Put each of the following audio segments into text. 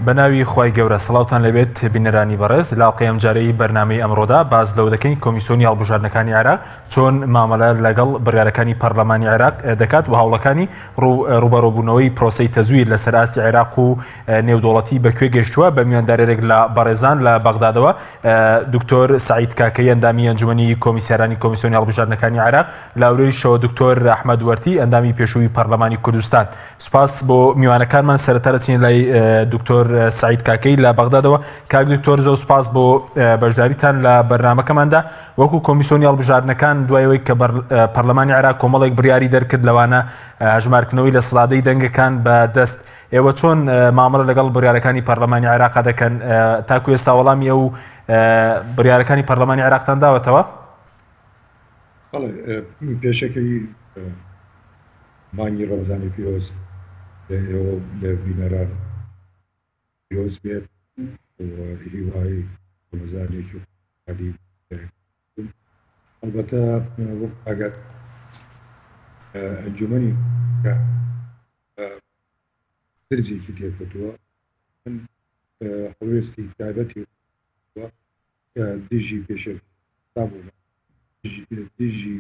بەناوی خوای گەورە سەڵاوتان لەبێت بینەرانی بەڕێز لاڵقەی ئەم جارەی بەرنامەی ئەمڕۆدا باز لەو دەکەین کۆمیسیۆنی هەڵبژاردنەکانی عێراق چۆن مامەلە لەگەڵ بڕیارەکانی پەرلەمانی عێراق دەکات و هەوڵەکانی ڕوبەڕۆبوونەوەی پرۆسەی تەزویر لەسەر ئاستی عێراق و نێودوڵەتی بەکوێ گەشتووە بە میواندارێک لە بەڕێزان لە بەغدادەوە دکتۆر سعید کاکەی ئەندامی ئەنجومەنی کۆمیسیارانی کۆمیسیۆنی هەڵبژاردنەکانی عێراق لاورویشەوە دکتۆر ئەحمەد وەرتی ئەندامی پێشووی پەرلەمانی کوردستان. سوپاس بۆ میوانەکانمان سەرەتا دەچین لای دکتۆر سعید کاکەی لە بەغدادەوە. کاک دکتۆر زۆر سوپاس بۆ بەشداریتان لە بەرنامەکەماندا. وەکو کۆمیسیۆنی هەڵبژاردنەکان دوایەوەی کە پەرلەمانی عێراق کۆمەڵێک بڕیاری دەرکرد لەوانە هەژمارکردنەوەی لە سڵادەی دەنگەکان بەدەست، ئێوە چۆن مامەڵە لەگەڵ بڕیارەکانی پەرلەمانی عێراق دەکەن؟ تاکو ئێستا وەڵامی ئەو بڕیارەکانی پەرلەمانی عێراقتان داوەتەوە؟ پێشەکەی مانگی ڕەمەزانی پیرۆز ئێوە لە بینەران پیرۆز بێت هیوای ڕەمەزانێکی عادی. ئەلبەتە وەک ئەگەر ئەنجومەنی درجێکی تێکەوتووە من هەڵوێستی تایبەتی دژی پێشە تابوومە دژی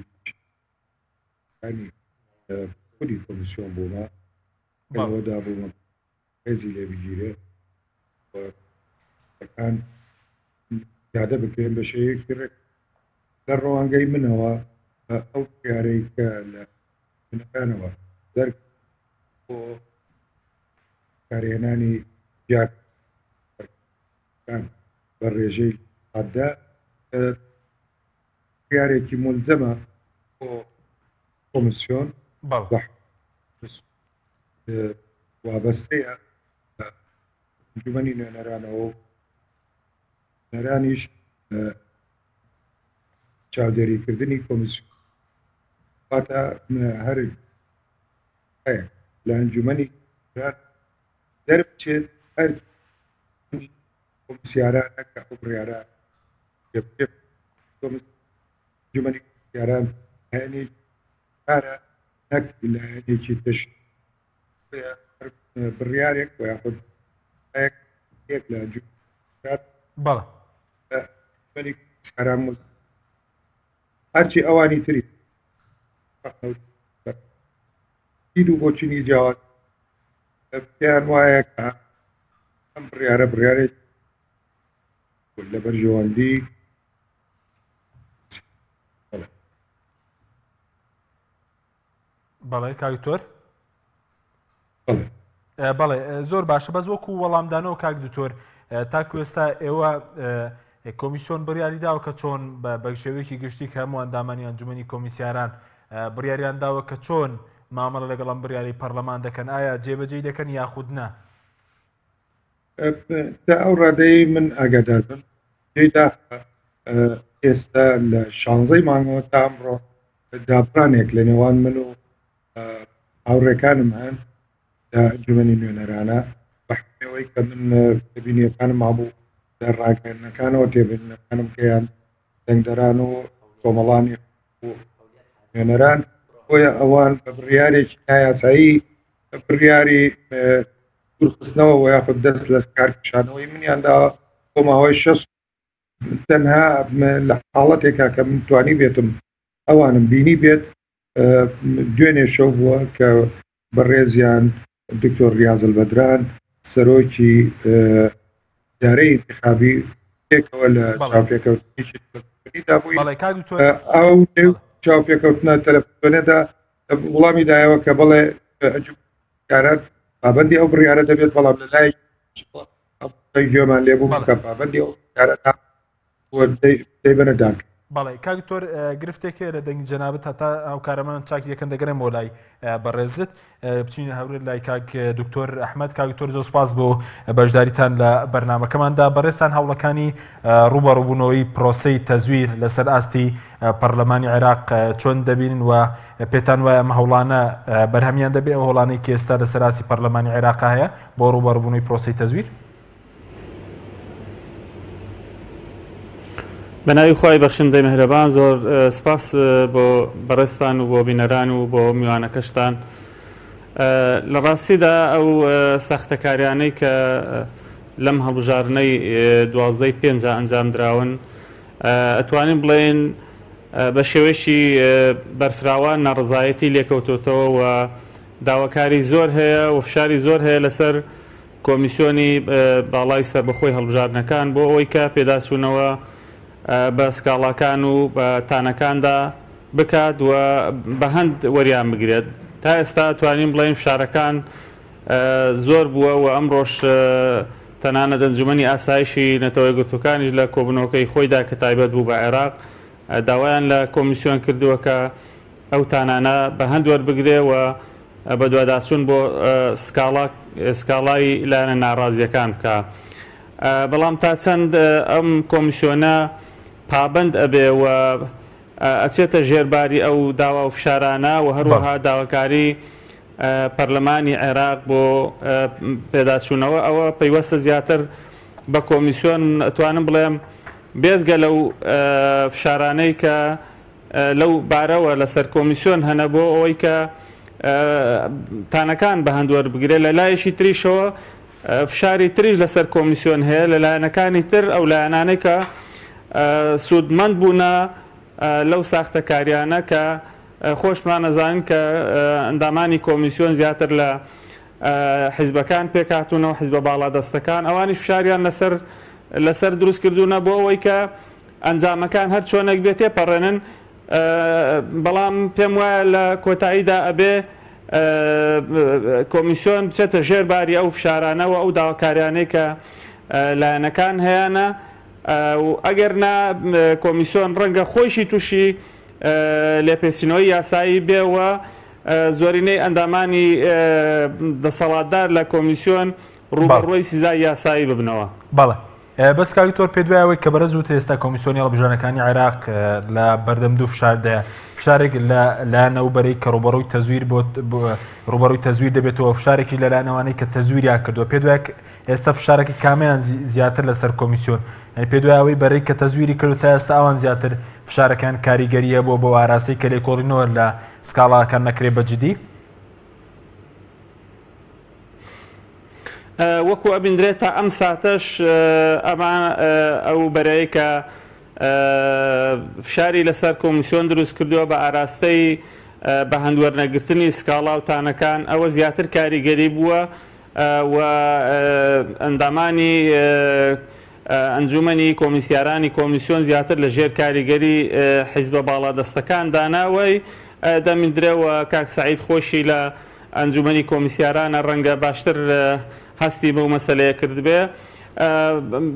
خودی کۆمیسیۆن بوومە ئەوەدا بوومە هێزی لێ بگیرێ ئەکان یادە بکرێن بە شەیەکی ڕێک لە ڕەوانگەی منەوە ئەو کارەی کە لە منەکانەوە دەرک بۆ کارهێنانی جاکان بە ڕێژەی عادە کارێکی ملزەمە بۆ کۆمیسیۆن وابەستەیە ئەنجومەنی نوێنەرانەوە و نەرانیش چاودێریکردنی کۆمیسیۆن واتە هەر هەیە لە ئەنجومەنی دەربچێت هەر کۆمیسیارانە کە ئەو بڕیاران ئەنجومەنی کۆمیسیاران هەیەنێک کارە نەک لایەنێکی تشت بڕیارێک و یاخود یەک لە ئەنجومەنی کۆمیسیاران هەرچی ئەوانی تری دید و بۆچینی جیاواز پێیان وایە کە ئەم بڕیارێک لە بەرژەوەندی بەڵێ کاکتۆر بەڵێ زۆر باشە. بەس وەکو وەڵامدانەوە کاک دکتۆر تاکو ئێستا ئێوە کۆمیسیۆن بڕیاری داوە کە چۆن بە شێوەیەکی گشتی کە هەموو ئەندامانی ئەنجومەنی کۆمیسیاران بڕیاریان داوە کە چۆن مامەڵە لەگەڵ ئەم بڕیاری پەرلەمان دەکەن، ئایا جێبەجێی دەکەن یاخود نا؟ تا ئەو ڕادەی من ئاگادار بم جێدا ئێستا لە 16 مانگەوە تا ئەمڕۆ داپرانێک لە نێوان من و هاوڕێکانم هەن لە ئەنجومەنی نوێنەرانە بەحکمەوەی کە من تێبینیەکانم مابوو لە ڕاگەیاندنەکانەوە تێبینیەکانم کەیان دەنگدەران و کۆمەڵانی نوێنەران بۆیە ئەوان بە بڕیارێکی نایاسایی بڕیاری دوورخستنەوە و یاخود دەست لە کارکشانەوەی منیانداوە بۆ ماوەی 6 تەنها لە حاڵەتێکا کە من توانی بێتم ئەوانم بینی بێت دوێنێ شەو بووە کە بەڕێزیان دکتۆر ریاض البەدران سەرۆکی دارەی انتخابی پێکەوە لە چاوپێکەوتنیدا بووی ئەو چاوپێکەوتنە تەلەڤیزیۆنەدا وڵامی دایەوە کە بڵێ ئەنجومەنیکاران پابەندی ئەو بڕیارە دەبێت، بەڵام لە لای گوێمان لێبوو کە پابەندی ئەو بڕیارە دەیبەنە دانکە. بەڵێ کاکتۆر گرفتێک لە دەنگی جەنابەت هەتا ئەو کارەمان چاکی یەکەن دەگەڕێم بۆ لای بەڕێزت بچینە هەورێت لای کاک دکتۆر ئەحمەد. کاک دکتۆر زۆر سوپاس بۆ بەشداریتان لە بەرنامەکەماندا. بەڕێستان هەوڵەکانی ڕوبەڕووبوونەوەی پرۆسەی تەزویر لەسەر ئاستی پەرلەمانی عێراق چۆن دەبینن و پێتان وایە ئەم هەوڵانە بەرهەمیان دەبێت ئەو هەوڵانەی کە ئێستا لەسەر ئاستی پەرلەمانی عێراق هەیە بۆ ڕوبەڕووبوونەوەی پرۆسەی تەزویر؟ بەناوی خوای بەخشندەی مهرەبان زۆر سپاس بۆ بەڕێستان و بۆ بینەران و بۆ میوانەکەشتان. لە ڕاستیدا ئەو ساختەکاریانەی کە لەم هەڵبژارنەی 12/5 ئەنجام دراون ئەتوانین بڵێن بە شێوەیەکی بەرفراوان ناڕزایەتی لێکەوتوتەوە و داواکاری زۆر هەیە و فشاری زۆر هەیە لەسەر کۆمیسیۆنی باڵای سەربەخۆی هەڵبژارنەکان بۆ ئەوەی کە پێداچوونەوە بە سکاڵاکان و بە تانەکاندا بکات و بە هەند وەریان بگرێت. تا ئێستا توانین بڵێن فشارەکان زۆر بووە و ئەمڕۆژ تەنانەت ئەنجومەنی ئاسایشی نەتەوە یەکگرتووەکانیش لە کۆبوونەوەکەی خۆیدا کە تایبەت بوو بە عێراق داوایان لە کۆمیسیۆن کردووە کە ئەو تانانە بە هەند وەربگرێ و بە دوواداچوون بۆ سکاڵای لایەنە ناڕازیەکان بکە. بەڵام تا چەند ئەم کۆمیسیۆنە پابند ئەبێ و ئەچێتە ژێرباری ئەو داوا و فشارانە و هەروەها داواکاری پەرلەمانی عێراق بۆ پێداچوونەوە ئەوە پەیوەستە زیاتر بە کۆمیسیۆن ئەتوانم بڵێم بێزگە لەو فشارانەی کە لەو بارەوە لەسەر کۆمیسیۆن هەنە بۆ ئەوەی کە تانەکان بە هەندوەر بگرێت لە لایەشی تریشەوە فشاری تریش لەسەر کۆمیسیۆن هەیە لە لایەنەکانی تر ئەو لایەنانەی کە سوودمەند بوونە لەو ساختەکاریانە کە خۆشمان نەزانین کە ئەندامانی کۆمیسیۆن زیاتر لە حیزبەکان پێکاتونەوە حیزبە باڵادەستەکان ئەوانی فشاریان لەسەر دروست کردوونە بۆ ئەوەی کە ئەنجامەکان هەر چۆنێک بێت تێپەڕێنن بەڵام پێم وایە لە کۆتاییدا ئەبێ کۆمیسیۆن بچێتە ژێرباری ئەو فشارانەوە ئەو داواکاریانەی کە لایەنەکان هەیەە و ئەگەر نا کۆمیسیۆن ڕەنگە خۆشی تووشی لێپێچینەوەی یاسایی بێەوە زۆرینەی ئەندامانی دەسەڵاتدار لە کۆمیسیۆن ڕوبەڕۆی سزای یاسایی ببنەوە. بەڵێ بەس کاوی تۆر پێ دوایەوەی کە بەرەز وتە ئێستا کۆمیسیۆنی هەڵبژارنەکانی عێراق لە بەردەم دوو فشاردەیە فشارێک لایەنەوبەرەی کە ڕوبەڕۆی تەزویر بۆ ڕوبەڕووی تەزویر دەبێتەوە فشارێکی لە لایەنەوەی کە تەزویریان کردووە پێ دوای ئێستا فشارێکی کامیان زیاتر لەسەر کۆمیسیۆن پێ دوایەوەی بەرەی کە تەزویری کرد تا ئێستا ئەوان زیاتر فشارەکان کاریگەریە بۆ ئاراستەی کە لێکۆڵینەوە لە سکاڵاکان نەکرێ بەجددی وەکو ئەبیندرێت تا ئەم ساتەش ئەمان ئەو بەرەیە کە فشاری لەسەر کۆمیسیۆن دروست کردووە بە ئاراستەی بە هەندوەرنەگرتنی سکاڵا و تانەکان ئەوە زیاتر کاریگەری بووە و ئەندامانی ئەنجومەنی کۆمیسیارانی کۆمیسیۆن زیاتر لە ژێر کاریگەری حیزبە باڵادەستەکان داناوەی دەمیندرێەوە کاک سەعید خۆشی لە ئەنجومەنی کۆمیسیارانە ڕەنگە باشتر هەستی بەو مەسەلەیە کردبێ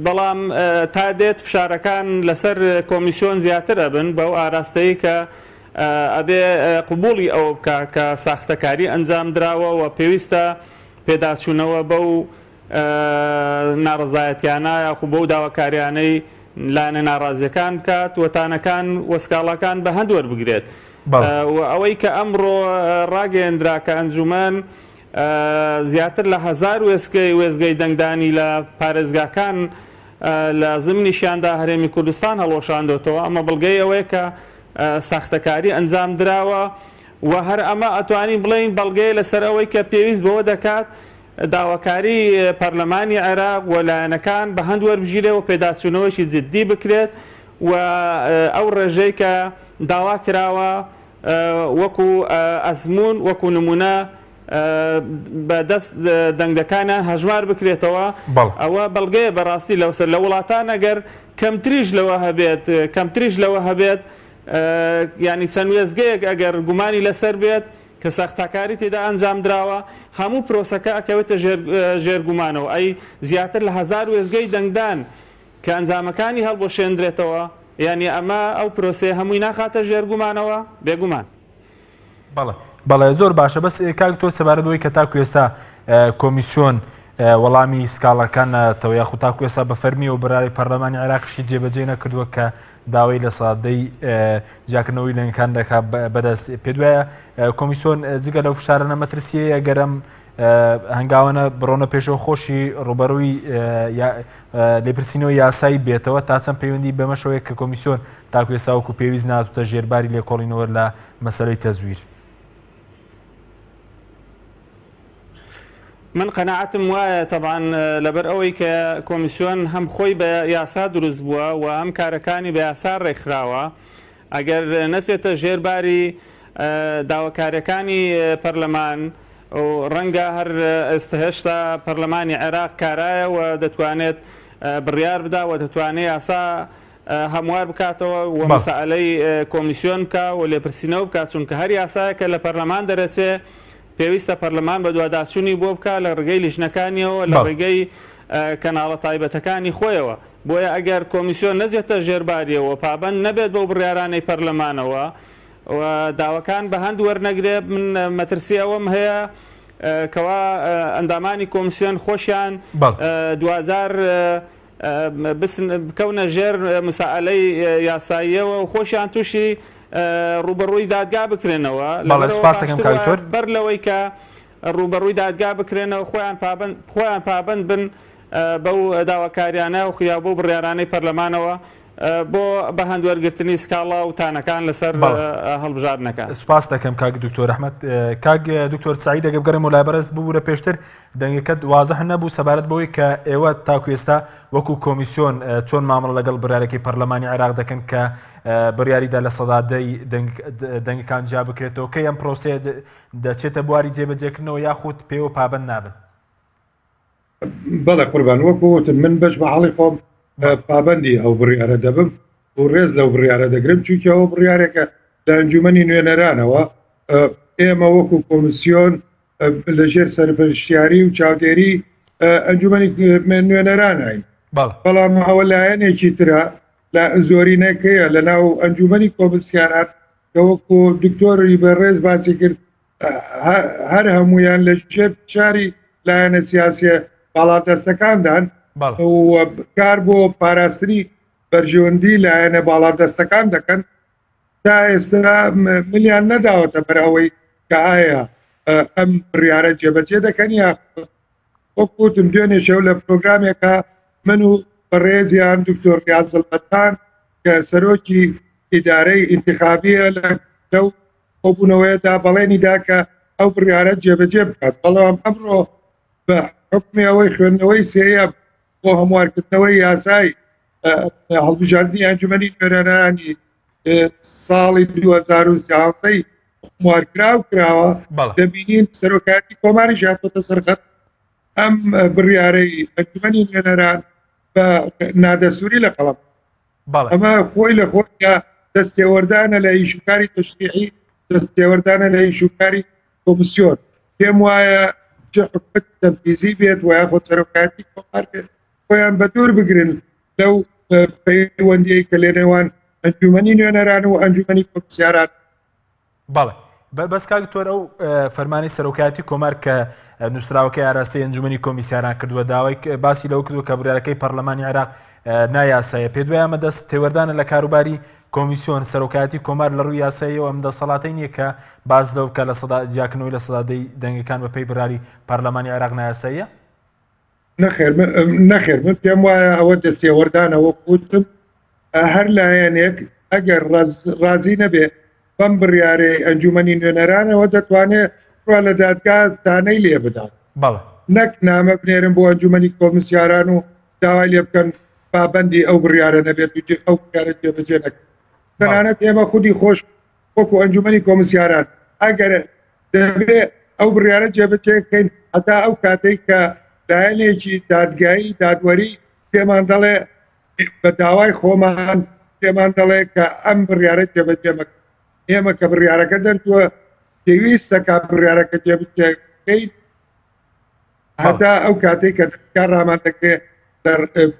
بەڵام تا دێت فشارەکان لەسەر کۆمیسیۆن زیاتر ئەبن بەو ئاراستەیە کە ئەبێ قبوڵی ئەو بکە کە ساختەکاری ئەنجام دراوە و پێویستە پێداچوونەوە بەو ناڕزایەتیانە یاخو بەو داواکاریانەی لایەنە ناڕازیەکان بکات وەتانەکان وەسکاڵەکان بە هەند وەربگرێت ئەوەی کە ئەمڕۆ ڕاگەیەندرا کە ئەنجومەن زیاتر لە 1000 وێزگەی دەنگدانی لە پارێزگاکان لە زمنیشیاندا هەرێمی کوردستان هەڵۆشاندۆتەوە ئەمە بڵگەی ئەوەیە کە ساختەکاری ئەنجام دراوە و هەر ئەمە ئەتوانین بڵێین بەڵگەی لەسەر ئەوەی کە پێویست بەوە دەکات داواکاری پەرلەمانی عێراق و لایەنەکان بە هەند وەربژیرێ و پێداچوونەوەیکی جددی بکرێت و ئەو ڕێژەی کە داوا کراوە وەکو ئەزمون وەکو نمونە بەدەست دەنگەکانیان هەژمار بکرێتەوە ئەوە بەڵگەیە بەڕاستی لەوسەر لە وڵاتان ئەگەر کەمتریش لەوە هەبێت ینی چەند وێزگەیەک ئەگەر گومانی لەسەر بێت کە ساختاکاری تێدا ئەنجام دراوە هەموو پرۆسەکە ئەکەوێتە ژێرگومانەوە ئەی زیاتر لە 1000 وێزگەی دەنگدان کە ئەنجامەکانی هەڵبۆشێندرێتەوە یعنی ئەمە ئەو پرۆسەیە هەمووی ناخاتە ژێرگومانەوە بێگومان. بەڵێ زۆر باشە بەس کاک تۆ سەبارەتەوەی کە تاکو ئێستا کۆمیسیۆن وەڵامی سکاڵەکانەوە یاخو تاکو ئێستا بە فەرمی و بەراری پەرلەمانی عێراقیشی جێبەجێ نەکردووە کە داوای لە سادەی جاکردنەوەی لەنگەکان دەکات بەدەست پێ دوایە کۆمیسیۆن جگە لەو فشارانە مەترسیەیە گەرم هەنگاوانە بڕۆنە پێشەوە خۆشی ڕوبەڕووی لێپرسینەوەی یاسایی بێتەوە تا چەند پەیوەندی بەمەشەوەیە کە کۆمیسیۆن تاکو ئێستا وەکو پێویست ناتوتە ژێرباری لێکۆڵینەوە لە مەسەلەی تەزویر. من قەناعەتم وایە طبعاً لەبەر ئەوەی کە کۆمیسیۆن هەم خۆی بە یاسا دروست بووە و ئەم کارەکانی بە یاسا ڕێکخراوە ئەگەر نەچێتە ژێرباری داواکاریەکانی پەرلەمان و ڕەنگە هەر ئێستا هێشتا پەرلەمانی عێراق کارایە و دەتوانێت بڕیار بدا و دەتوانێت یاسا هەموار بکاتەوە و مەسائلەی کۆمیسیۆن بکە و لێپرسینەوە بکات چونکە هەر یاسایەکە لە پەرلەمان دەرەچێت پێویستە پەرلەمان بە دوواداچوونی بۆ بکە لە ڕێگەی لیژنەکانیەوە لە ڕێگەی کەناڵە تایبەتەکانی خۆیەوە بۆیە ئەگەر کۆمیسیۆن نەزیێتە ژێرباریەوە پابەند نەبێت بەو بڕیارانەی پەرلەمانەوە و داواکان بە هەند وەرنەگرێ من مەترسی ئەوەم هەیە کەوا ئەندامانی کۆمیسیۆن خۆشیان دوزار بکەونە ژێر مسائلەی یاساییەوە و خۆشیان تووشی ڕوبەڕووی دادگا بکرێنەوە بەر لەوەی کە ڕوبەڕووی دادگا بکرێنەوە خۆیان پابند بن بەو داواکاریانە و خیا بۆ بڕیارانەی پەرلەمانەوە بۆ بە هەندوەرگرتنی سکاڵا و تانەکان لەسەر هەڵبژاردنەکە. سپاس دەکەم کاک دکتۆر ئەحمەد. کاک دکتۆر سعید ئەگەر بگەڕێم وەلای بەرز ببوورە پێشتر دەنگەکەت وازەح نەبوو سەبارەت بەوەی کە ئێوە تاکو ئێستا وەکو کۆمیسیۆن چۆن مامەڵە لەگەڵ بڕیارێکی پەرلەمانی عێراق دەکەن کە بڕیاریدا لە سەدادەی دەنگەکان جیا بکرێتەوە کە ئەم پرۆسەیە دەچێتە بواری جێبەجێکردنەوە یاخود پێوە پابەند نابن؟ بەڵێ قوربان وەکو وتم من بەش بە حاڵی خۆم پابەندی ئەو بڕیارە دەبم و ڕێز لەو بڕیارە دەگرم چونکە ئەو بڕیارێکە لە ئەنجومەنی نوێنەرانەوە ئێمە وەکو کۆمیسیۆن لەژێر سەرپەرشتیاری و چاودێری ئەنجومەنی نوێنەرانین بەڵام ئەوە لایەنێکی ترە لە زۆرینەکەیە لە ناو ئەنجومەنی کۆمسیاران کە وەکو دکتۆری بەڕێز باسی کرد هەر هەمویان لە ژێر شاری لایەنە سیاسیە باڵادەستەکاندان کار بۆ پاراستنی بەرژەوەندی لایەنە باڵادەستەکان دەکەن تا ئێستا ملیان نەداوەتە بەرەوەی کە ئایا ئەم بڕیارە جێبەجێ دەکەن یا وەکوتم دوێنێ شەو لە پرۆگرامێکە من و بەڕێزیان دکتۆر ریاض زەلمەتان کە سەرۆکی ئیدارەی ئینتیخابیە لەو کۆبوونەوەیەدا بەڵێنیدا کە ئەو بڕیارە جێبەجێ بکات بەڵام ئەمڕۆ بە حکمی ئەوەی خوێندنەوەی سێیە بۆ هەموارکردنەوەی یاسای هەڵبژاردننی ئەنجومەنی نوێنەرانی ساڵی 2013 هەموارکراو کراوە دەبینین سەرۆکاتی کۆماری ژاتۆتە سەرخەت ئەم بڕیارەی ئەنجومەنی نوێنەران بە نادەستوری لە قەڵەم ئەمە خۆی لە خۆیە دەستێوەردانە لە ئیشوکاری تشریعی دەستێوەردانە لە ئیشوکاری کۆمیسیۆن پێم وایە چه حکومت تەنفیزی بێت و یاخۆ سەرۆکاتی کۆمار بێت خۆیان بە دوور بگرن لەو پەیوەندیەی کە لە نێوان ئەنجومەنی نوێنەران و ئەنجومەنی کۆمسیاران. بەڵێ بەس کاک دکتۆر ئەو فەرمانی سەرۆکایەتی کۆمار کە نووسراوەکەی ئاراستەی ئەنجومەنی کۆمیسیاران کردووە داوای باسی لەو کردووە کە بڕیارەکەی پەرلەمانی عێراق نایاسایە پێ دوای ئەمە دەست تێوەردانە لە کاروباری کۆمیسیۆن سەرۆکایەتی کۆمار لە ڕووی یاساییەوە ئەم دەسەڵاتەی نییە کە باز لەو بکە لە جیاکردنەوەی لە سەدادەی دەنگەکان بەپێی بڕیاری پەرلەمانی عێراق نایاساییە؟ نەخێر من پێم وایە ئەوە دەستێوەردانەوە کوتم هەر لایەنێک ئەگەر ڕازی نەبێ بەم بڕیارەی ئەنجومەنی نوێنەرانەوە دەتوانێت ڕوا لە دادگا دانەی لێ بدات نەک نامە بنێرم بۆ ئەنجومەنی کۆمسیاران و داوای لێ بکەن پابەندی ئەو بڕیارە نەبێت و ئەو بڕیارە جێبەجێ نەکەن تەنانەت ئێمە خودی خۆش وەکو ئەنجومەنی کۆمسیاران ئەگەر دەبێت ئەو بڕیارە جێبەجێ بکەین هەتا ئەو کاتەی کە لایەنێکی دادگایی دادوەری پێمان دەڵێ بە داوای خۆمان پێمان دەڵێ کە ئەم بڕیارە جێبەجێ مەکەن ئێمە کە بڕیارەکە دەرتووە پێویستە کا بڕیارەکە جێبەجێ هەتا ئەو کاتێک کە کار ڕامان دەکرێت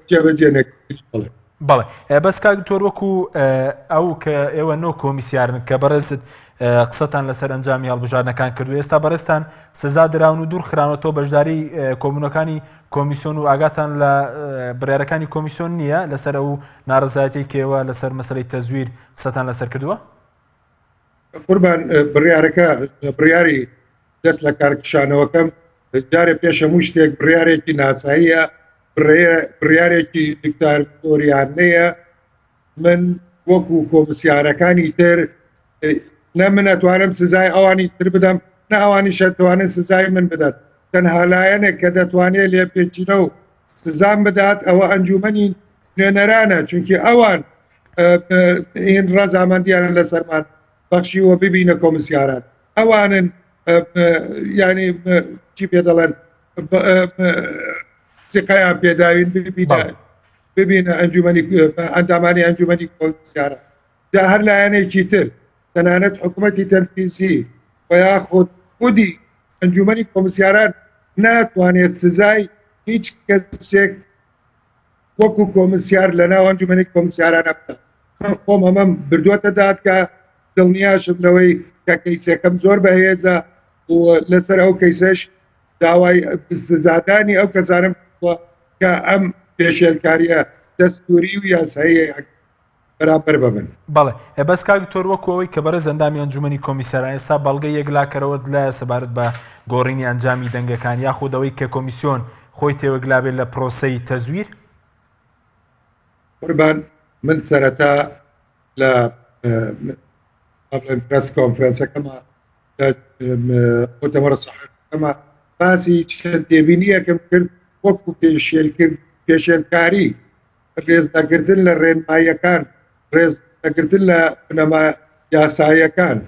جێبەجێ نەکرێت. بەڵێ بەس کاک دکتۆر وەکو ئەو کە ئێوە نۆ کۆمیسیارن کە بەڕێزت قسەتان لەسەر ئەنجامی هەڵبژاردنەکان کردو ئێستا بەڕێستان سزا دراون و دوور خراونەوە بەشداری کۆمونەکانی کۆمیسیۆن و ئاگاتان لە بڕیارەکانی کۆمیسیۆن نییە لەسەر ئەو ناڕزایەتی کێوە لەسەر مەسەلەی تەزویر قسەتان لەسەر کردووە؟ قوربان بڕیارەکە بڕیاری دەست لە کارکشانەوەکەم جارێ پێش هەموو شتێک بڕیارێکی ناساییە بڕیارێکی دیکتاتۆریانەیە من وەکو کۆمسیارەکانی تر نە من ئەتوانم سزای ئەوانی تر بدەم نە ئەوانی شەتوانن سزای من بدەن تەنها لایەنێک کە دەتوانێت لێ پێچینە و سزان بدات ئەوە ئەنجومەنی نوێنەرانە، چونکی ئەوان این ڕەزامەندیان لەسەرمان بەخشیوە ببینە کۆمسیاران، ئەوانن ینی چی پێ دەڵێن سقەیان پێداوین ببینە ئەندامانی ئەنجومەنی کۆمسیارە. جا هەر لایەنێکی تر تەنانەت حکوومەتی تەنفیزی و یاخود خودی ئەنجومەنی کۆمسیاران ناتوانێت سزای هیچ کەسێک وەکو کۆمسیار لە ناو ئەنجومەنی کۆمسیارانە بدات. من خۆم ئەمەم بردووەتە دادکە دڵنیاشم لەوەی کە کەیسەکەم زۆر بەهێزە و لەسەر ئەو کەیسەش داوای سزادانی ئەو کەسانم کە ئەم پێشێلکاریە دەستوری و یاساییە بەرامبەر ببن. بەڵێ بەس کاک دکتۆر وەکەوەی کە بەرە ئەندامی ئەنجومەنی کۆمیسیاران ئێستا بەڵگەی یەکلاکەرەوەت لە سەبارەت بە گۆڕینی ئەنجامی دەنگەکان یاخودەوەی کە کۆمیسیۆن خۆی تێوەگلابێت لە پرۆسەی تەزویر؟ قوربان من سەرەتا لە پرس کۆنفرەنسەکەمە مؤتەمەرە سەحەفیەکەمە باسی چەند تێبینیەکەم کرد وەکو پێشێلکاری ڕێزدەگرتن لە ڕێنماییەکان، ڕێزدەگرتن لە بنەما یاساییەکان.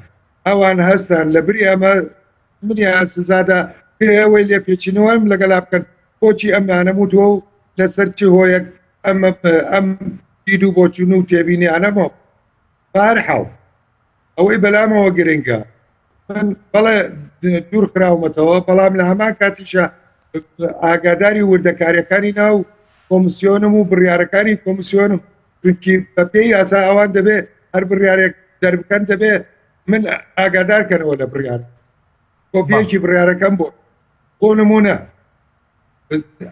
ئەوان هەستان لە بری ئەمە منیان سزادا پێ ئەوەی لێ پێچینەوەم لەگەڵا بکەن بۆچی ئەم نانەموتوە و لەسەر چ هۆیەک ئەم دید و بۆچون و تێبینیانەمەوە بەهەرحاڵ ئەوەی بەلامەوە گرنگە. من بەڵێ دوور خراومەتەوە، بەڵام لە هەمان کاتیشە ئاگاداری وردەکاریەکانی ناو کۆمسیۆنم و بڕیارەکانی کۆمسیۆنم، چونکی بە پێی یاسا ئەوان دەبێت هەر بڕیارێک دەربکەن دەبێت من ئاگادارکەنەوە لە بڕیار کۆپیەکی بڕیارەکەم بۆ نمونە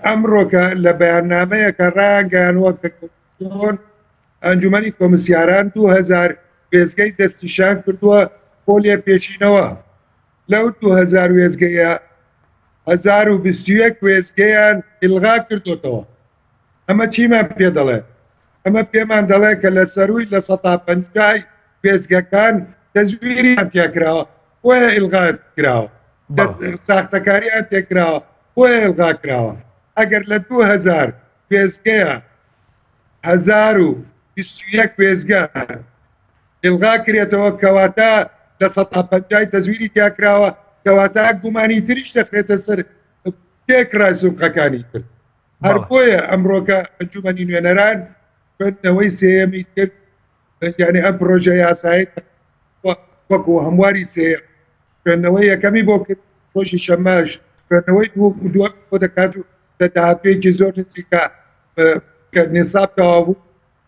ئەمڕۆکە لە بەیاننامەیەکە ڕایانگەیانوە کە کۆمسیۆن ئەنجومەنی کۆمسیاران 2000 وێزگەی دەستنیشان کردووە بۆ لێ پێچینەوە. لەو 2000 وێزگەیە 1021 وێزگەیان ئیلغا کردوتەوە. ئەمە چیمان پێ دەڵێ؟ ئەمە پێمان دەڵێ کە لە سەروی لە 150 وێزگەکان تەزویریان تێکراوە بۆیە ئیلغا کراوە، ساختەکاریان تێکراوە بۆیە ئیلغا کراوە. ئەگەر لە 2000 وێزگەیە 1021 وێزگە ئیلغا کرێتەوە کەواتە لە 150 تەزویری تیاکراوە، کەواتە گومانی تریش دەخرێتە سەر تێکرای سوقەکانی تر. هەر بۆیە ئەمڕۆکە ئەنجومەنی نوێنەران خوێندنەوەی سێیەمی کرد، یعنی ئەم پرۆژە یاسایی وەکو هەمواری سێیەم خوێندنەوەی یەکەمی بۆ کرد ڕۆژی شەماش، خوێندنەوەی دووەم بۆ دەکات و لە داهاتوێکی زۆر نزیکە کە نیساب تەواو بوو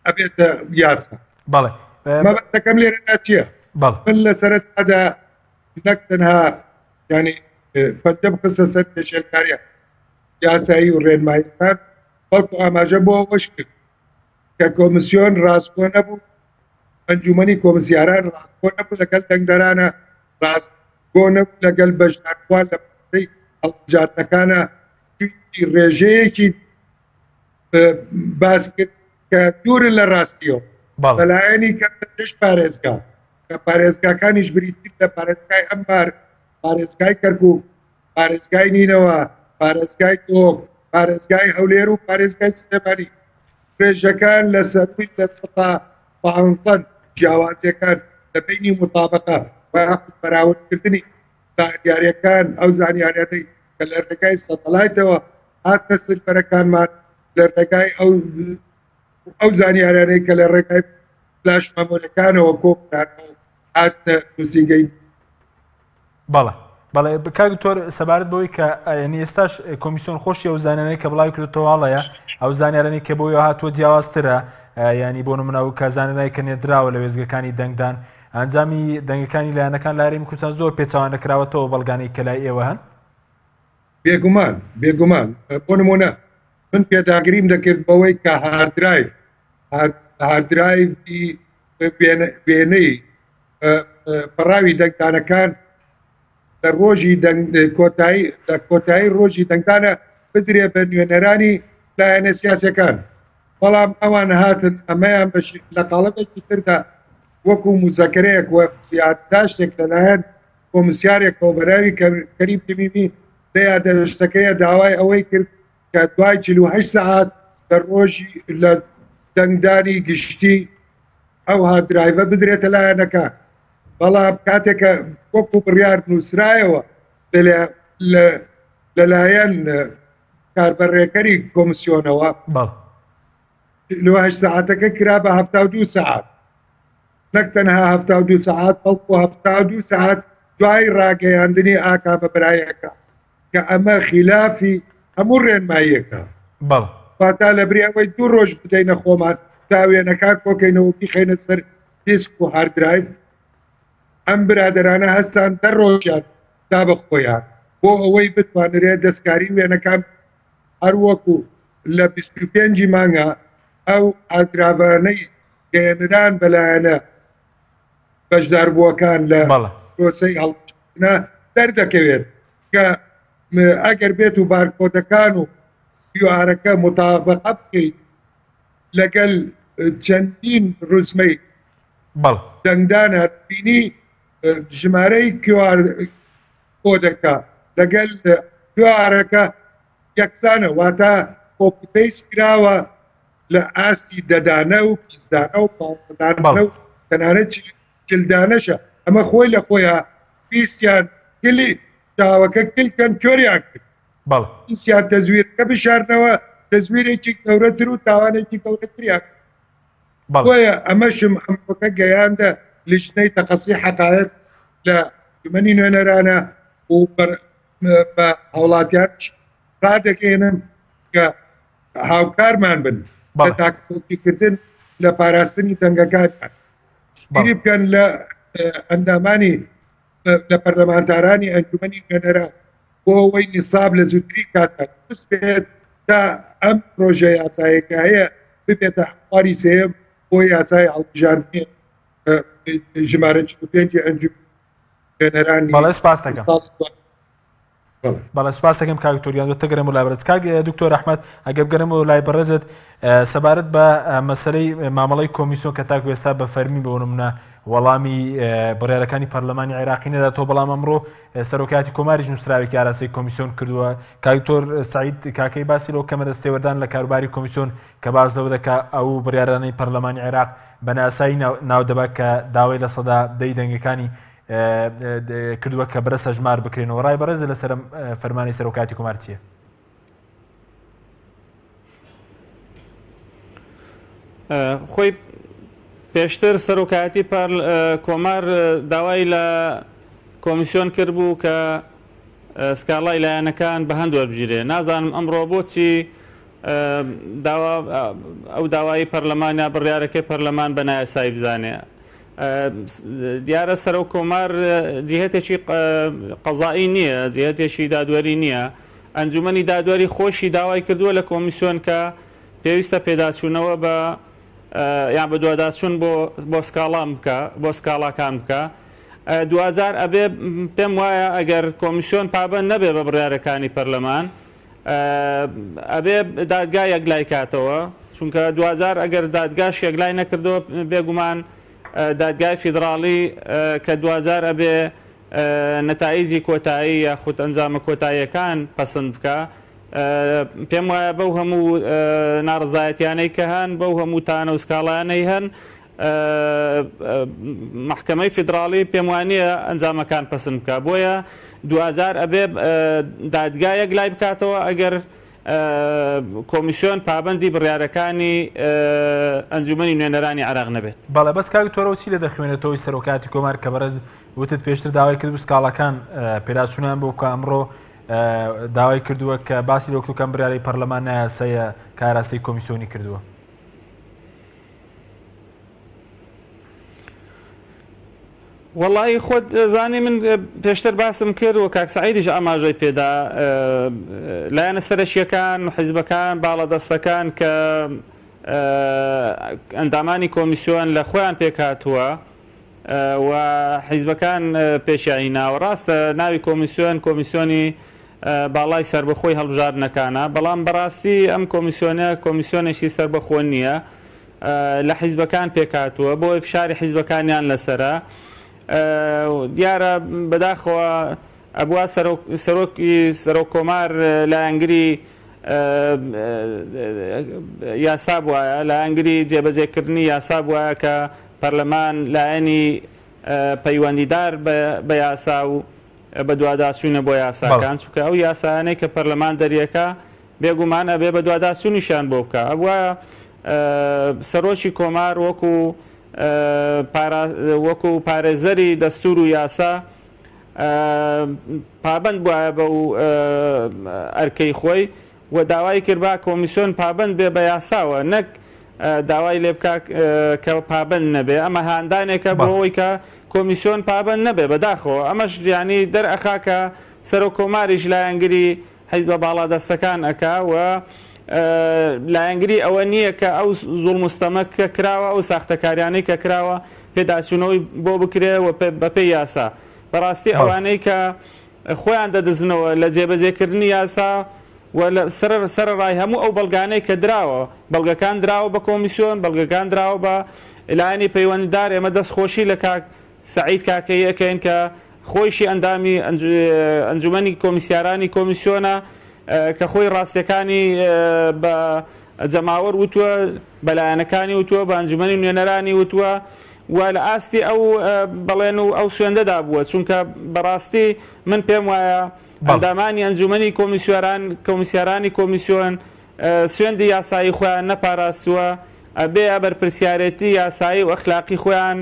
ئەبێتە یاسا. بەڵێ مەبەستەکەم لێرەدا چییە؟ من لە سەرەتادا نەک تەنها ینی پەنجەم خستە سەر پێشێلکاریە یاسایی و ڕێنماییەکان، بەڵکو ئاماژە بۆ ئەوەش کرد کە کۆمسیۆن ڕاستگۆ نەبوو، ئەنجومەنی کۆمسیاران ڕاستگۆ نەبوو لەگەڵ دەنگدەرانە، ڕاستگۆ نەبوو لەگەڵ بەشداربووان لە پرسەی هەڵبژاردنەکانە، ڕێژەیەکی باس کرد کە دوورن لە ڕاستیەوە بەلایەنی کە تش پارێزگا کە پارێزگاکانیش بریتین لە پارێزگای ئەمبار، پارێزگای کەرکووک، پارێزگای نینەوە، پارێزگای تۆک، پارێزگای هەولێر و پارێزگای سلێمانی. ڕێژەکان لە سەروی لە 500 جیاوازیەکان لە بینی مطابقە و بەراوردکردنی زانیاریەکان ئەو زانیاریانەی کە لە ڕێگای سەتەلایتەوە هاتنە سربەرەکانمان، لە ڕێگای ئەو زانیاریانەی کە لە ڕێگای فلاش مەمۆریەکانەوە کۆکرانەوە هاتنە نووسینگەی. بەڵێ بەڵێ کاک دکتۆر سەبارەت بەوەی کە یعنی ئێستاش کۆمیسیۆن خۆشی ئەو زانیارانەی کە بڵاوی کردوتەوە هەڵەیە، ئەو زانیارانەی کە بۆی هاتووە جیاوازترە، ینی بۆ نمونە ئەو کازانەی کە نێردراوە لە وێزگەکانی دەنگدان، ئەنجامی دەنگەکانی لایەنەکان لە هەرێمی کوردستان زۆر پێچەوان دەکراوەتەوە بەڵگانەی کە لای ئێوە هەن؟ بێگومان بۆ نمونە من پێداگریم دەکرد بەوەی کە هاردرایڤی وێنەی پەڕاوی دەنگدانەکان لە ڕۆژی کۆتایی ڕۆژی دەنگدانە بدرێ بە نوێنەرانی لایەنە سیاسەکان، بەڵام ئەوان هاتن ئەمەیان لە قاڵبێکی تردا وەکو مزەکرەیەک و یادداشتێک لەلایەن کۆمسیارێک کۆبەراوی کەریم تەمیمی لە یادداشتەکەیە داوای ئەوەی کرد کە دوای 48 سعات لە ڕۆژی لە دەنگدانی گشتی ئەو هاردرایڤە بدرێتە لایەنەکە. بەڵام کاتێکە وەکو بڕیار نووسرایەوە لەلایەن کاربەڕێکەری کۆمسیۆنەوە لە 8 ساعتەکە کرا بە 72 سعات، نەک تەنها 72 سعات بەڵکو 72 سعات دوای ڕاگەیاندنی ئاکا بە برایەکە کە ئەمە خلافی هەموو ڕێنماییەکە. فاتا لە بریاوەی 2 ڕۆژ بدەینە خۆمان تا وێنەکان کۆکەینەوە بیخەینە سەر دیسک و هاردرایڤ. ئەم برادرانە هەستان 10 ڕۆژیان دا بە خۆیان بۆ ئەوەی بتوانرێت دەستکاری وێنەکان هەروەکو لە 25 مانگە ئەو ئاگرابانەی گەیەنران بەلایەنە بەشداربووەکان لە پرۆسەی هەڵبژاردنە دەردەکەوێت کە ئەگەر بێت و بارکۆدەکان و پیوارەکە متابقە بکەیت لەگەڵ چەندین ڕوزمەی دەنگدانە بینی ژمارەی کۆدەکە لەگەڵ پیوارەکە یەکسانە، واتە کۆپیپەیس کراوە لە ئاستی دەدانە و پیسدانە و پاڵدانە و تەنانەت جلدانەشە. ئەمە خۆی لە خۆیان پیسیان کلی چاوەکە کلکەن کۆریان کرد پیسیان تەزویرەکە بشارنەوە تەزویرێکی گەورەتر و تاوانێکی گەورەتریان. بۆیە ئەمەشم ئەمەکە گەیاندە لیژنەی تەقەسی حەقایق لە انجومەنی نوێنەرانە و بە هاوڵاتیان ڕادەکەێنن کە هاوکارمان بن لە تاکۆکیکردن لە پاراستنی دەنگەکانیان، سپیری بکەن لە ئەندامانی لە پەرلەمانتارانی ئەنجومەنی نوێنەران بۆ ئەوەی نیساب لە زووتری کاتان دروست بێت تا ئەم پرۆژە یاسایەکە هەیە ببێتە حواری سێم بۆ یاسای هەڵبژاردنی ژمارە 45 ئەنجومەنی نوێنەرانی. بەڵێ سپاس دەکەم کاک دکتۆریان گەرم و لای بەرز. کاک دکتۆر ئەحمەد ئەگەر بگەرم و لای بەڕێزت سەبارەت بە مەسەلەی مامەڵەی کۆمیسیۆن کە تاکو ئێستا بە فەرمی بە نمونە وەڵامی بڕیارەکانی پەرلەمانی عێراقی نەدا تۆ بەڵام ئەمڕۆ سەرۆکایەتی کۆماریش نووسراوێکی ئاراستەی کۆمیسیۆن کردووە. کاک دکتۆر سعید کاکەی باسی لەوە کەمە دەستێوەردان لە کاروباری کۆمیسیۆن کە باز لەوە دەکا ئەو بڕیارانەی پەرلەمانی عێراق بە ناسایی ناودەبات کە داوای لە سەدا 10 دەنگەکانی کردووە کە بەرە سەژمار بکرێنەوە. ڕای بەڕێز لەسەر فەرمانی سەرۆکایەتی کۆمار چییە؟ خۆی پێشتر سەرۆکایەتی کۆمار داوای لە کۆمیسیۆن کرد بوو کە سکاڵای لایەنەکان بە هەند وەربژیرێ. نازانم ئەمڕۆ بۆچی ئەو داوای پەرلەمانیا بڕیارەکەی پەرلەمان بە نایاسایی بزانێ. دیارە سەرۆک کۆمار جیهەتێکی قەزایی نییە، جیهەتێکی دادوەری نییە. ئەنجومەنی دادوەری خۆشی داوای کردووە لە کۆمیسیۆن کە پێویستە پێداچوونەوە بە یان بە دوواداچوون بۆ سکاڵام بکە بۆ سکاڵاکان بکە. 2000 ئەبێ پێم وایە ئەگەر کۆمیسیۆن پابەند نەبێ بە بڕیارەکانی پەرلەمان ئەبێ دادگای یەکلای کاتەوە، چونکە 2000 ئەگەر دادگاش یەکلای نەکردەوە بێگومان دادگای فیدراڵی کە 2000 ئەبێ نەتایجی کۆتایی یاخود ئەنجامە کۆتاییەکان پەسەند بکە. پێم وایە بەو هەموو ناڕزایەتیانەی کە هەن بەو هەموو تانە و سکاڵایانەی هەن محکەمەی فیدراڵی پێم وانییە ئەنجامەکان پەسەند بکە. بۆیە 2000 ئەبێ دادگای یەکلای بکاتەوە ئەگەر کۆمیسیۆن پابەندی بڕیارەکانی ئەنجومەنی نوێنەرانی عێراق نەبێت. بەڵێ بەس کاوی تۆرە چی لە دەخوێنێتەوەی سەرۆکایەتی کۆمار کە بەڕێز وتت پێشتر داوای کرد و سکاڵەکان پێداچوونیان بۆ کە ئەمڕۆ داوای کردووە کە باسی لەوکتوکەم بڕیارەی پەرلەمان نایاسەیە کە ئاراستەی کۆمیسیۆنی کردووە؟ وەڵی خۆت زانی من پێشتر باسم کرد و کاک سەعیدیش ئاماژەی پێدا لایەنە سەرەکیەکان و حیزبەکان باڵەدەستەکان کە ئەندامانی کۆمیسیۆن لە خۆیان پێکاتووە و حیزبەکان پێشیانی ناوە. ڕاستە ناوی کۆمیسیۆن کۆمیسیۆنی باڵای سربەخۆی هەڵبژاردنەکانە، بەڵام بەڕاستی ئەم کۆمیسیۆنە کۆمیسیۆنێکی سربەخۆ نییە، لە حیزبەکان پێکاتووە بۆ فشاری حیزبەکانیان لەسرە. دیارە بەداخەوە ئەبووە سەرۆک کۆمار لایەنگری یاسا بووایە، لایەنگری جێبەجێکردنی یاسا بووایە کە پەرلەمان لایەنی پەیوەندیدار بە یاسا و بە دوواداچوونە بۆ یاساکان، چونکە ئەو یاسایانەی کە پەرلەمان دەریەکە بێگومان ئەبێ بە دوواداچوونیشان بۆ بکە. ئەبووە سەرۆکی کۆمار وەکو پارێزەری دەستور و یاسا پابند بووە بەو ئەرکەی خۆی و داوای کرد با کۆمیسیۆن پابند بێ بە یاساوە، نەک داوای لێ بکە کە پابند نەبێ. ئەمە هاندانێکە بۆ ئەوەی کە کۆمیسیۆن پابند نەبێ بەداخەوە. ئەمەش ینی دەرئەخا کە سەرۆک کۆماریش لایەنگری حیزب بە باڵادەستەکان ئەکا و لایەنگری ئەوە نییە کە ئەو زوڵمستەمە کە کراوە، ئەو ساختەکاریانەی کە کراوە پێداچوونەوەی بۆ بکرێ و بەپێی یاسا. بەڕاستی ئەوانەی کە خۆیان دەدەزنەوە لە جێبەجێکردنی یاسا و سەرڕای هەموو ئەو بەڵگانەی کە دراوە، بەڵگەکان دراوە بە کۆمیسیۆن، بەڵگەکان دراوە بە لایەنی پەیوەندیدار. ئێمە دەستخۆشی لە کاک سعید کاکەی ئەکەین کە خۆیشی ئەندامی ئەنجومەنی کۆمیسیارانی کۆمیسیۆنە کە خۆی ڕاستیەکانی بە جەماوەر وتووە، بەلایەنەکانی وتووە، بە ئەنجومەنی نوێنەرانی وتووە و لە ئاستی ئەو بەڵێن و ئەو سوێندەدا بووە. چونکە بەڕاستی من پێم وایە ئەندامانی ئەنجومەنی کۆمیسیارانی کۆمیسیۆن سوێندی یاسایی خۆیان نەپاراستووە، ئەبێ بەرپرسیارەتی یاسایی و ئەخلاقی خۆیان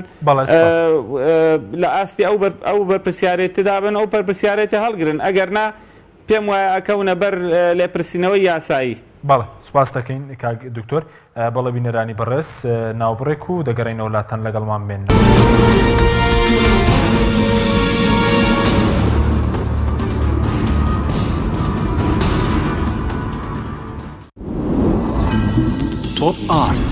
لە ئاستی ئەو بەرپرسیارەتیدا بن، ئەو بەرپرسیارەتی هەڵگرن، ئەگەرنا پێم وایە ئەکەونە بەر لێپرسینەوەی یاسایی. بەڵێ سوپاس دەکەین کاک دکتۆر. بەڵێ بینەرانی بەڕێز ناوبڕێک و دەگەڕێنەوە لاتەن لەگەڵمان بێن. تۆپ ئارت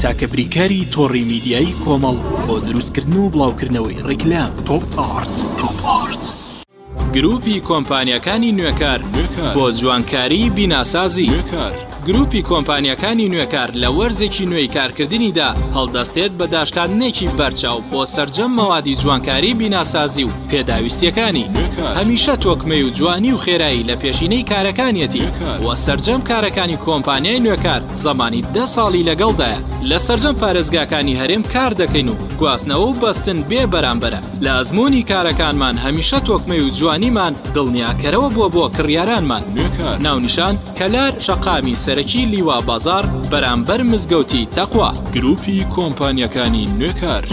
تاکە بریکاری تۆڕی میدیایی کۆمەڵ بۆ دروستکردن و بڵاوکردنەوەی ڕیکلام. تۆپ ئارت گروپی کۆمپانیەکانی نوێکار بۆ جوانکاری بیناسازی. گروپی کۆمپانیەکانی نوێکار لە وەرزێکی نوێی کارکردنیدا هەڵدەستێت بە داشکاندنێکی بەرچاو بۆ سەرجەم مەوادی جوانکاری بیناسازی و پێداویستیەکانی. هەمیشە تۆکمەی و جوانی و خێرایی لە پێشینەی کارەکانیەتی و سەرجەم کارەکانی کۆمپانیای نوێکار زەمانی 10 ساڵی لەگەڵدایە. لە سەرجەم پارێزگاکانی هەرێم کار دەکەین و گواستنەوە و بەستن بێ بەرامبەرە. لە ئەزمموی کارەکانمان هەمیشە تۆکمەی و جوانیمان دڵنیاکەرەوە بۆ کڕیارانمان. ناونیشان کەلار شەقامی سەرەکی لیوا بازار بەرامبەر مزگەوتی تەقوا. گروپی کۆمپانیەکانی نوێکار.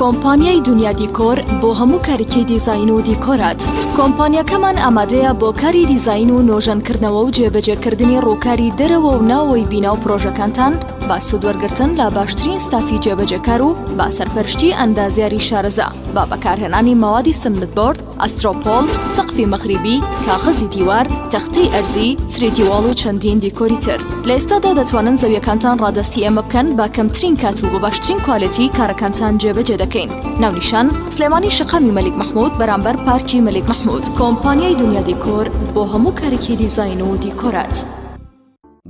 کۆمپانیای دنیا دیکۆر بۆ هەموو کاریکەی دیزاین و دیکۆرات. کۆمپانیەکەمان ئامادەیە بۆ کاری دیزاین و نۆژەنکردنەوە و جێبەجێکردنی ڕووکاری دەرەوە و ناوەی بینا و پرۆژەکانتان با سوودوەرگرتن لە باشترین ستافی جێبەجێکار و با سەرپەرشتی ئەندازیاری شارەزا، با بەکارهێنانی مەوادی سمنتبۆرد، ئەسترۆپۆل، سەقفی مەغریبی، کاغەزی دیوار، تەختەی ئەرزی، سرێتیواڵ و چەندین دیکۆری تر. لە ئێستادا دەتوانن زەویەکانتان ڕادستی ئێمە بکەن با کەمترین کات و بە باشترین کوالەتی کارەکانتان جێبەجێ دەکەین. ناونیشان سلێمانی شەقامی مەلیک مەحموود بەرامبەر پارکی مەلیک مەحموود. کۆمپانیای دنیا دیکۆر بۆ هەموو کارێکی دیزاین و دیکۆرات.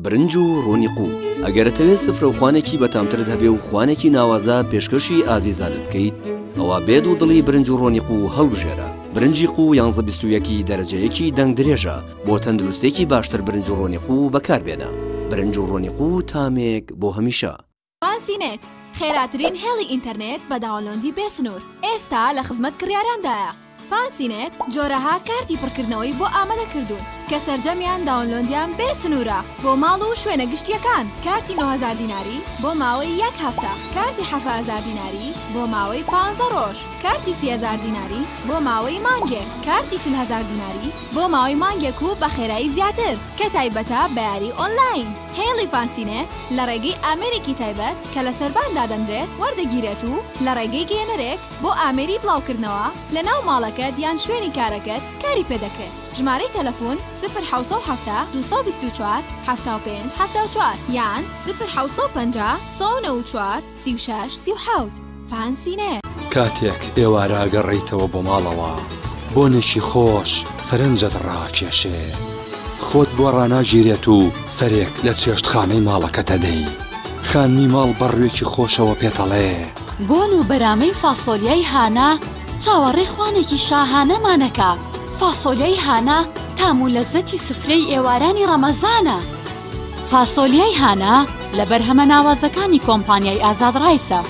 برنج و ڕۆنی قوو ئەگەرەتەوێت سفرە و خوانێکی بەتامترت هەبێ و خوانێکی ناوازە پێشکەشی ئازیزانت بکەیت، ئەوە بێد و دڵی برنج و ڕۆنی قوو هەڵبژێرە. برنجی قوو 1121 دەرەجەیەکی دەنگ درێژە بۆ تەندروستێکی باشتر. برنج و ڕۆنی قوو بەکاربێنە. برنج و ڕۆنی قوو تامێک بۆ هەمیشە. فانسینێت خێراترین هێڵی ئینتەرنێت بە داوڵۆندی بێسنوور ئێستا لە خزمەت کڕیاراندایە. فانسینێت جۆرەها کارتی پڕکردنەوەی بۆ ئامادە کردوون کە سەرجەمیان داونلۆندیان بێ سنوورە بۆ ماڵ و شوێنە گشتیەکان. کارتی 9000 دیناری بۆ ماوەی 1 هەفتە، کارتی 7000 دیناری بۆ ماوەی 15 ڕۆژ، کارتی 30000 دیناری بۆ ماوەی مانگێک، کارتی 40000 دیناری بۆ ماوەی مانگێک و بە خێرایی زیاتر کە تایبەتە بە یاری ئۆنلاین. هێڵی فانسینێت لە ڕێگەی ئامێرێکی تایبەت کە لە سەرباندا دەنرێت وەردەگیرێت و لە ڕێگەی گێنەرێک بۆ ئامێری بڵاوکردنەوە لە ناو ماڵەکەت یان شوێنی کارەکەت کاری پێدەکرێت. ژمارەی تەلەفۆن 070 224 75 74 یان 050 194 36 37. فانسینێت. کاتێک ئێوارە گەڕێیتەوە بۆ ماڵەوە بۆنێکی خۆش سەرنجت ڕاکێشێ، خۆت بۆ ڕناگیرێت و سەرێک لە چێشتخانەی ماڵەکەتە دەی. خانمی ماڵ بەڕوێکی خۆشەوە پێتەڵێ بۆن و بەرامەی فاسۆلیای هانا چاوەڕێ خوانێکی شاهانەمانەکە. فاسۆلیای هانا تام و لەزەتی سفرەی ئێوارانی ڕەمەزانە. فاسۆلیای هانا لە بەرهەمە ناوازەکانی کۆمپانیای ئازاد ڕایسە.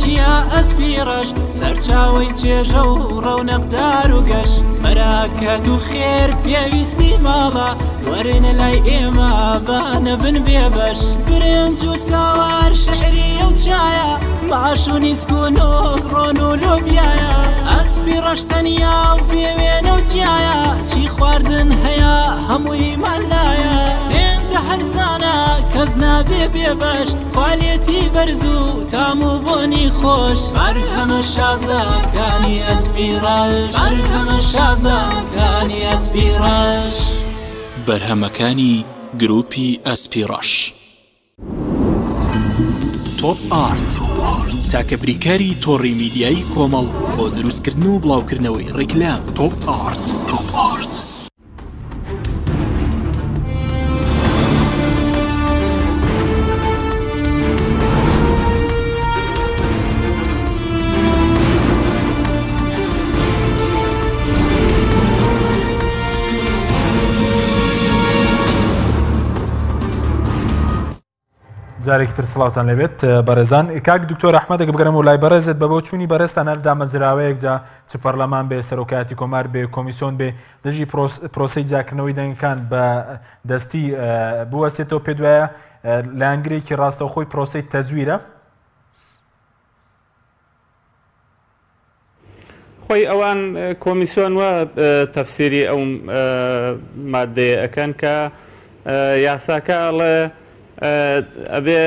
چیا ئەسپیڕەش سەرچاوی چێژە و ڕەونەقدار و گەش مەراکەت و خێر پێویستی ماڵە وەرنە لای ئێمە بانە بن بێبەش برنج و ساوار شعری ئەو چایە ماش و نیسک و نۆک ڕۆن و لۆبیایە ئەسپی ڕەشتەنیا و بێوێنە و جیایە چی خواردن هەیە هەمووی مالایە هێندە هەرزانە کەس نابێ بێبەش کوالێتی بەرز و تام و بۆنی خۆش بەرهەمە شازاکانی ئەسپیڕەش بەرهەمە شازاکانی ئەسپیڕەش بەرهەمەکانی گروپی ئەسپیڕەش. تۆپ ئارت تاکە بریکاری تۆڕی میدیایی کۆمەڵ بۆ دروستکردن و بڵاوکردنەوەی ڕیکلام. تۆپ ئارت. جارێکی تر سڵاوتان لەبێت بەڕێزان. کاک دکتۆر ئەحمەد ئەگە بگەرم و لای بەڕێزت بە بۆ چوونی بەڕێستان هەر دامەزراوەیەک جا چ پەرلەمان بێ سەرۆکایەتی کۆمار بێ کۆمیسیۆن بێ دژی پرۆسەی جاکردنەوەی دەنگەکان بە دەستی بوەستێتەوە پێ دوایە لە ئەنگرێکی ڕاستەوخۆی پرۆسەی تەزویرە. خۆی ئەوان کۆمیسیۆن وە تەفسیری ئەو مادەیە ئەکەن کە یاساکە ئەڵێ ئەبێ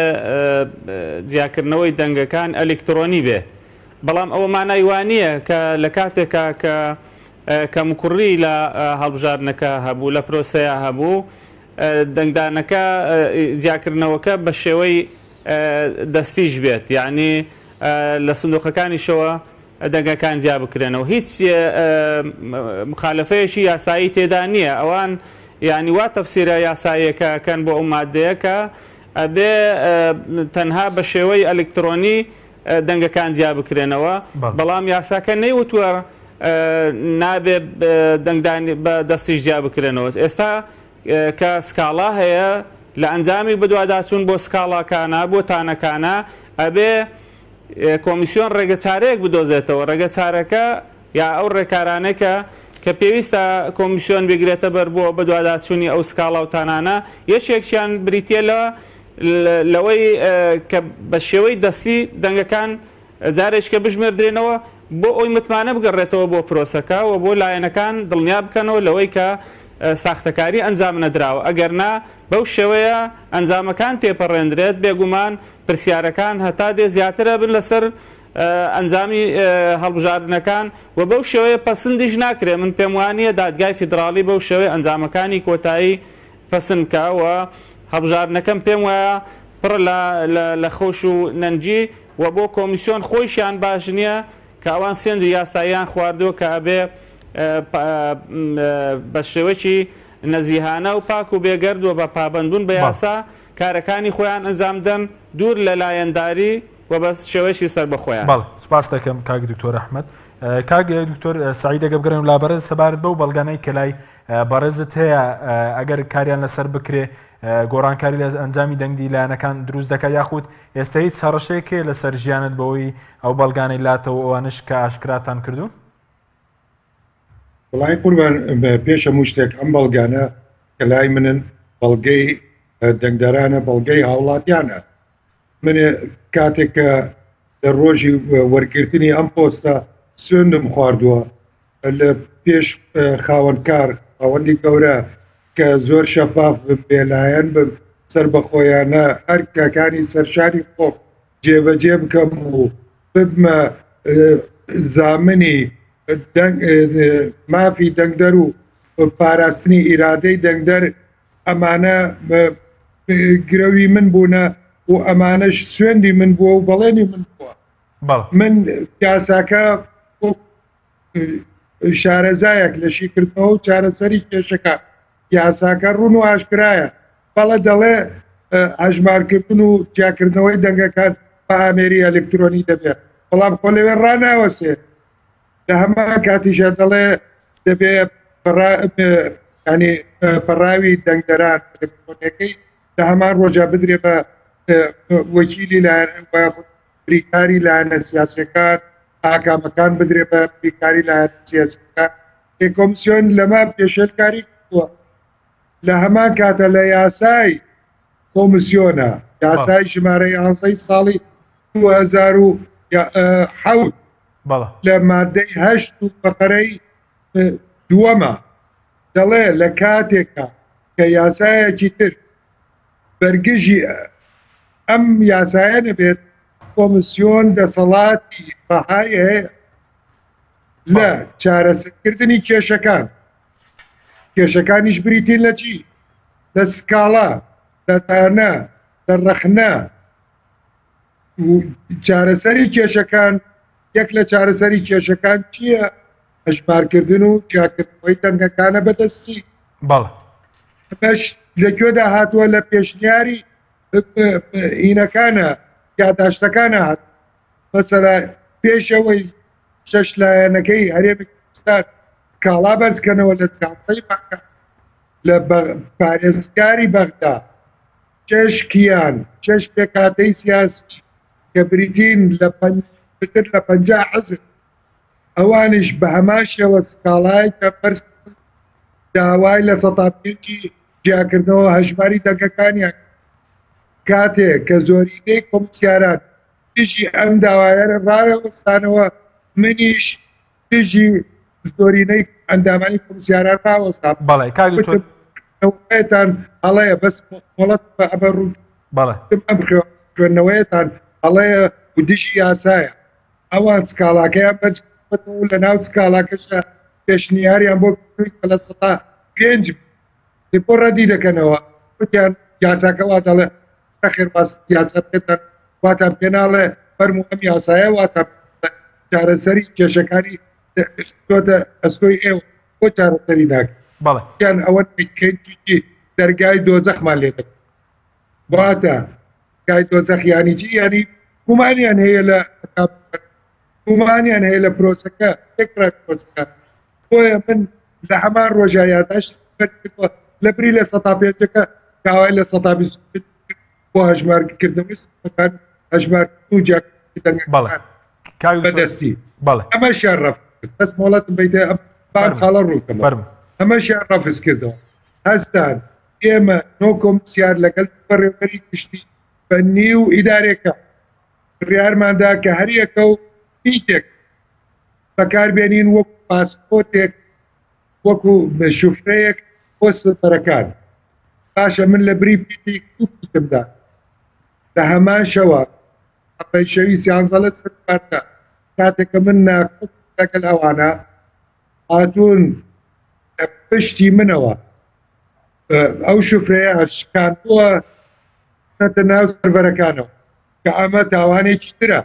جیاکردنەوەی دەنگەکان ئەلکترۆنی بێ، بەڵام ئەوە مانای وانە کە لە کاتێکا کە کەمکوڕی لە هەڵبژارنەکە هەبوو لە پرۆسەیە هەبوو دەنگدانەکە جیاکردنەوەکە بە شێوەی دەستیش بێت، یعنی لە سندوقەکانیشەوە دەنگەکان جیا بکرێنەوە. هیچ مخالفەیەشی یاسایی تێدا نییە. ئەوان یعنی وا تەفسیرە یاساییەکەکەن بۆ ئەو مادەیەکە ئەبێ تەنها بە شێوەی ئەلکترۆنی دەنگەکان جیا بکرێنەوە، بەڵام یاساکە نەیوتووە نابێ دەنگدانی بە دەستیش جیا بکرێنەوە. ئێستا کە سکاڵا هەیە لە ئەنجامی بەدواداچوون بۆ سکاڵاکانە بۆ تانەکانە ئەبێ کۆمیسیۆن ڕێگە چارەیەک بدۆزێتەوە. ڕێگە چارەکە یا ئەو ڕێکارانێکە کە پێویستە کۆمیسیۆن بگرێتە بەر بۆ بەدواداچوونی ئەو سکاڵا و تانانە یەکێکیان بریتە لەوەی کە بە شێوەی دەستی دەنگەکان جارێککە بژمێردرێنەوە بۆ ئەوی متمانە بگەڕێتەوە بۆ پرۆسەکە و بۆ لایەنەکان دڵنیا بکەنەوە لەوەی کە ساختەکاری ئەنجام نەدراوە. ئەگەرنا بەو شێوەیە ئەنجامەکان تێپەڕێندرێت بێگومان پرسیارەکان هەتا دێ زیاترە بن لەسەر ئەنجامی هەڵبژاردنەکان و بەو شێوەیە پەسەندیش ناکرێت. من پێم وانە دادگای فیدراڵی بەو شێوەیە ئەنجامەکانی کۆتایی پەسەندکەوە هەڵبژاردنەکەم پێم وایە پڕ لە خۆش و نەنجی و بۆ کۆمیسیۆن خۆیشیان باش نییە کە ئەوان سێند و یاساییان خواردووە کە ئەبێ بە شێوەیەکی نەزیهانە و پاک و بێگەردووە بە پابندون بە یاسا کارەکانی خۆیان ئەنجامدەن دوور لە لایەنداری و بەس شێوەیەکی سەر بەخۆیان. بەڵ سپاس دەکەم کاک دکتۆر ئەحمەد. کاک دکتۆر سعید ئەگە بگەڕێن و لابەرز سەبارەت بەو بەڵگانەی کە لای بەڕێزت هەیە ئەگەر کاریان لەسەر بکرێ گۆڕانکاری لە ئەنجامی دەنگی لایەنەکان دروست دەکات یاخود ئێستا هیچ هەڕەشەیەکێ لەسەر ژیانت بەوەی ئەو بەڵگانەی لاتەوە ئەوانش کە ئاشکراتان کردوون؟ وڵای قوربان پێش هەموو شتێک ئەم بەڵگانە کە لای منن بەڵگەی دەنگدارانە بەڵگەی هاوڵاتیانە. من کاتێک کە لە ڕۆژی وەرگرتنی ئەم پۆستە سوێندم خواردووە لە پێش خاوەنکار ئەوەندی گەورە کە زۆر شەفاف بێلایەن سەر بەخۆیانە هەر کاکانی سەرشاری خۆ جێبەجێ بکەم و ببمە زامنی مافی دەنگدەر و پاراستنی ئیرادەی دەنگدەر ئەمانە گرەوی من بوونە و ئەمانەش سوێندی من بووە و بەڵێنی من بووە. من یاساکە شارەزایەک لە شیکردنەوە و چارەسەری کێشەکە یاساکە ڕوون و ئاشکرایە بەڵە دەڵێ هەژمارکردن و جیاکردنەوەی دەنگەکان بە ئامێری ئەلکترۆنی دەبێت بەڵام خۆ لەوێ ڕناوەسێ لە هەمان کاتیشە دەڵێ دەبێت پەڕاوی دەنگدەران ئەلکترۆنیەکەی لە هەمان ڕۆژە بدرێ بە وەکیلی بریکاری لایەنە سیاسیەکان ئاکامەکان بدرێ بە بریکاری لایەنە سیاسیەکان کۆمیسیۆن لەمە پێشێلکاری کردووە لە هەمان کاتە لە یاسای کۆمیسیۆنە یاسای ژمارە 11 ساڵی 2007 لە مادەی 8 و فەقەرەی دووەمە دەڵێ لە کاتێکە کە یاسایەکی تر بەرگژی ئەم یاسایە نەبێت کۆمیسیۆن دەسەڵاتی ڕەهای هەیە لە چارەسەرکردنی کێشەکانیش بریتین لە چی؟ لە سکاڵا، لە تانە، لە ڕەخنە چارەسەری کێشەکان یەک لە چارەسەری کێشەکان چییە؟ هەژمارکردن و جیاکردنەوەی دەنگەکانە بەدەستی بەش لەکوێدا هاتووە لە پێشنیاری هینەکانە یادداشتەکانە هات مەسەلا پێشەوەی شەش لایەنەکەی هەرێمی کوردستان کاڵا بەرزکەنەوە لە چاڵتەی مەکە لە پارێزگاری بەغدا شەش پێکهاتەی سیاسی کە بریتین بتر لە 50 حزب ئەوانش بە هەمان شێوە سکاڵای کە بەرز داوای لە 105 جیاکردنەوە هەژماری دەنگەکانیان کاتێک کە زۆرینەی کۆمسیاران دژی ئەم داوایانە ڕاوەستانەوە منیش دژی زۆرینەی ئەندامانی کۆمسیاران ڕاوەستان خوێندنەوەیەتان هەڵەیە بەس وڵەت بە ئەمە ڕوو ئەم خوێندنەوەیەتان هەڵەیە و دژی یاسایە ئەوان سکاڵاکەیان بەرجەوە لە ناو سکاڵاکەشە پێشنیاریان بۆ لە 5 بۆ ڕەدی دەکەنەوە وتیان یاساکەوا دەڵێ خێر یاسا پێتان واتان پێناڵێ فەرموو ئەم یاسایە واتە چارەسەری کێشەکانی تۆتە ئەسکۆی ئێوە بۆ چارەسەری ناکەیان ئەوە کەیکی دەرگای دۆزەخمان لێ دەکەن واتە گای دۆزەخیانی چی ینی گومانیان هەیە لە گومانیان هەیە لە پرۆسەکە تێکرا پرۆسەکە بۆیە من لە هەمان ڕۆژە یادداشت کردووە لە بری لە 105ەکە داوای لە 120 بۆ هەژمارکردنەوەی سوودەکان هەژمارکردن و جیاکردنەوەی بەدەستی ئەمەشیان ڕەف کرد بەس مۆڵەتم بەیتێ ئەم خاڵە ڕووکەمە ئەمەشیان ڕەفز کردەوە هەستان ئێمە نۆ کۆمسیار لەگەڵ بەڕێوەبەری گشتی بە نیو ئیدارێکە بڕیارماندا کە هەریەکە و پیتێک بەکاربێنین وەکو پاسپۆرتێک وەکو شوفرەیەک بۆ سفەرەکان باشە من لە بری پیتی کوپیتمدا لە هەمان شەوە ئەپەی شەوی 11 سپارتە کاتێککە من ناکوت لەگەڵ ئەوانە هاتوون پشتی منەوە ئەو شوفرەیە شکاندووە نەتە ناو سەرڤەرەکانەوە کە ئەمە تاوانێکی ترە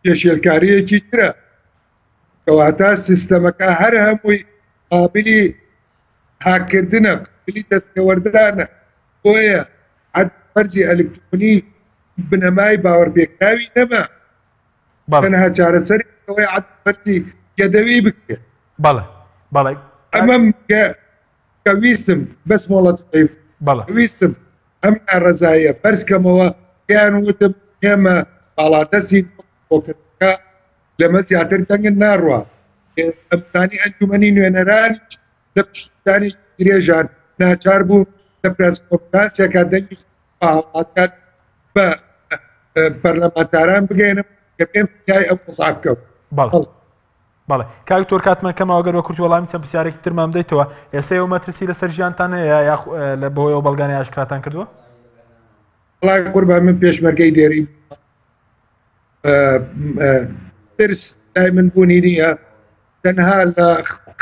پێشێلکاریەکی ترە کەواتە سیستەمەکە هەر هەمووی قابلی هاکردنە قابلی دەستکەوەردانە بۆیە فەرزی ئەلکترۆنی بنەمای باوەڕپێکراوی نەما تەنها چارەسەرەوەی فەرزی گەدەوی بکرێت ئەمەم کە ویستم بەس مۆڵەت ویستم ئەم ناڕەزاییە بەرزکەمەوە یان وتم ئێمە باڵادەستی فۆکەسەکە لەمە زیاتر دەنگن ناڕوە ئەمتانی ئەنجومەنی نوێنەرانی لە پشتانی درێژان ناچار بوو لە پرسکۆنفرانسێکە دەنگی هاوڵاتیان بە پەرلەمانتاران بگەێنم کە پێم یای ئەو قسە بکەوت بەڵێ کاکتۆر کاتمان کەماوەگەر وە کورتی وەڵامی چەند پرسیارێکی ترمان بدەیتەوە ئێستا ئێوە مەترسی لەسەر ژیانتان هەیە یا لە بەهۆی ئەو بەڵگانەی ئاشکراتان کردووە؟ وەڵای قوربان من پێشمەرگەی دێری ترس لای من بوونی نییە تەنها لە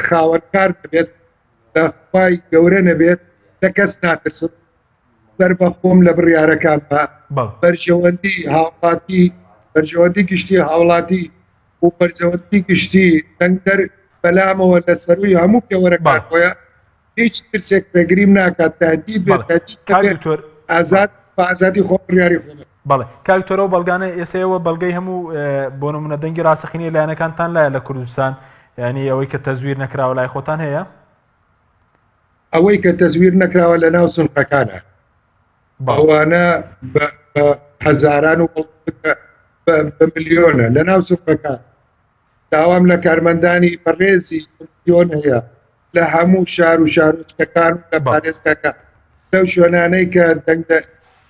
خاوەنکار دەبێت لە خوای گەورە نەبێت لە کەس ناترسم سەر بە خۆم لە بڕیارەکان بە بەرژەوەندی هاوڵاتی بەرژەوەندی گشتی هاوڵاتی و بەرژەوەندی گشتی دەنگدەر بەلامەوە لە سەروی هەموو پێوەرەکان خۆیە هیچ ترسێک ڕێگریم ناکات تادی بێت ئازاد بە ئازادی خۆ بڕیاری خۆ. بەڵێ کاکتۆرە و بەڵگانە ئێسەوە بەڵگەی هەموو بۆ نمونە دەنگی ڕاستەقینی لایەنەکانتان لایە لە کوردستان ینی ئەوەی کە تەزویر نەکراوە لای خۆتان هەیە؟ ئەوەی کە تەزویر نەکراوە لە ناو سنفەکانە ئەوانە بە هەزاران و بە ملیۆنە لە ناو سنفەکان. داوام لە کارمەندانی بەڕێزی ملیۆن هەیە لە هەموو شار و شارۆچکەکان و لە پارێزگاکان لەو شوێنانەی کە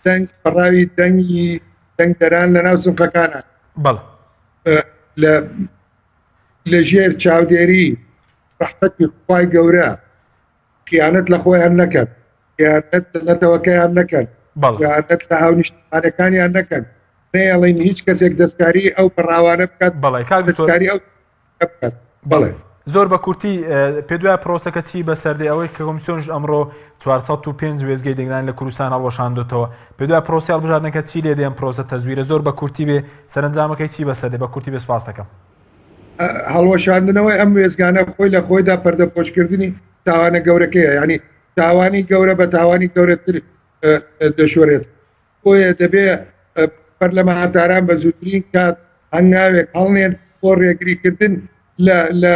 دەنگ پەڕاوی دەنگی دەنگدەران لە ناو سنفەکانە لە ژێر چاودێری ڕەحمەتی خوای گەورە خیانەت لە خۆیان نەکەن، خیانەت لە نەتەوەکەیان نەکەن، خیانەت لە هاونیشتمانەکانیان نەکەن، نەیەڵێن هیچ کەسێک دەستکاری ئەو پڕاوانە بکات دەستکاری ئەو بکات. بەڵێ زۆر بە کورتی پێ دوای پرۆسەکە چی بەسەردەی ئەوەی کە کۆمیسیۆنش ئەمڕۆ 405 وێزگەی دەنگدان لە کوردستان هەڵوەشاندوتەوە پێ دوای پرۆسی هەڵبژاردنەکە چی لێ دێن پرۆسە تەزویرە زۆر بە کورتی بێ سەرنجامەکەی چی بەسەردەی بە کورتی بێ سپاس دەکەم. هەڵوەشاندنەوەی ئەم وێزگانە خۆی لە خۆیدا پەردەپۆشکردنی تاوانە گەورەکەیە، ینی تاوانی گەورە بە تاوانی گەورەتر دەشۆرێت. بۆیە دەبێت پەرلەمانتاران بە زووترین کات هەنگاوێک هەڵنێن بۆ ڕێگریکردن لە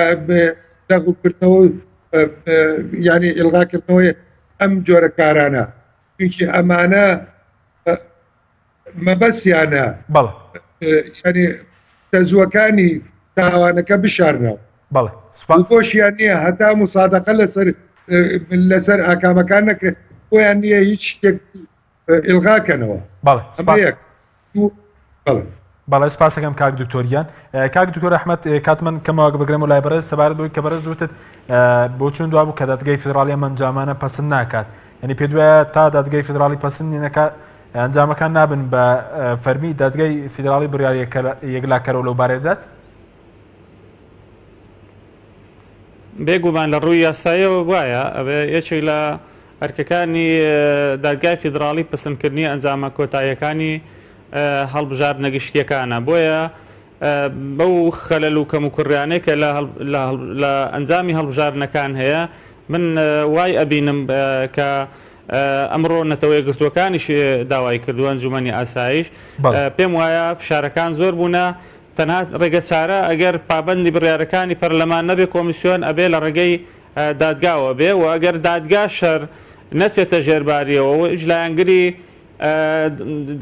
دەغوکردنەوە ینی ئێڵغاکردنەوەی ئەم جۆرە کارانە، چونکی ئەمانە مەبەستیانە ینی تەزوەکانی تاوانەکە بشارنەوە. بۆشیان نییە هەتا مسادەقە لەسەر ئاکامەکان نەکرێت، بۆیان نییە هیچ شتێک ئێڵغاکەنەوە. بەڵێ سپاس دەکەم کاک دکتۆریان. کاک دکتۆر ئەحمەد کاتمان کەمەوە بگرێم و لای بەرز سەبارەت بۆی کە بەرز دوتت بۆ چون دوا بوو کە دادگای فیدراڵی ئەنجامانە پەسەند ناکات، ینی پێ دوایە تا دادگای فیدراڵی پەسەندی نەکات ئەنجامەکان نابن بە فەرمی دادگای فیدراڵی بڕیار یەکلاکەرەوە لەو بارەیە دەدات؟ بێگومان لە ڕووی یاساییەوە وایە ئەوێ یەکێک لە ئەرکەکانی دادگای فیدراڵی پەسەندکردنی ئەنجامە کۆتاییەکانی هەڵبژاردنە گشتیەکانە. بۆیە بەو خەلەل و کەم و کوڕیانەی کە لە ئەنجامی هەڵبژاردنەکان هەیە من وای ئەبینم کە ئەمڕۆ نەتەوەی گرتوەکانیش داوای کردووە ئەنجومەنی ئاسایش پێم وایە فشارەکان زۆر بوونە، تەنها ڕێگە چارە ئەگەر پابەندی بڕیارەکانی پەرلەمان نەبێ کۆمیسیۆن ئەبێ لە ڕێگەی دادگاوە بێ و ئەگەر دادگا شەر نەچێتە ژێرباریەوە و لایەنگری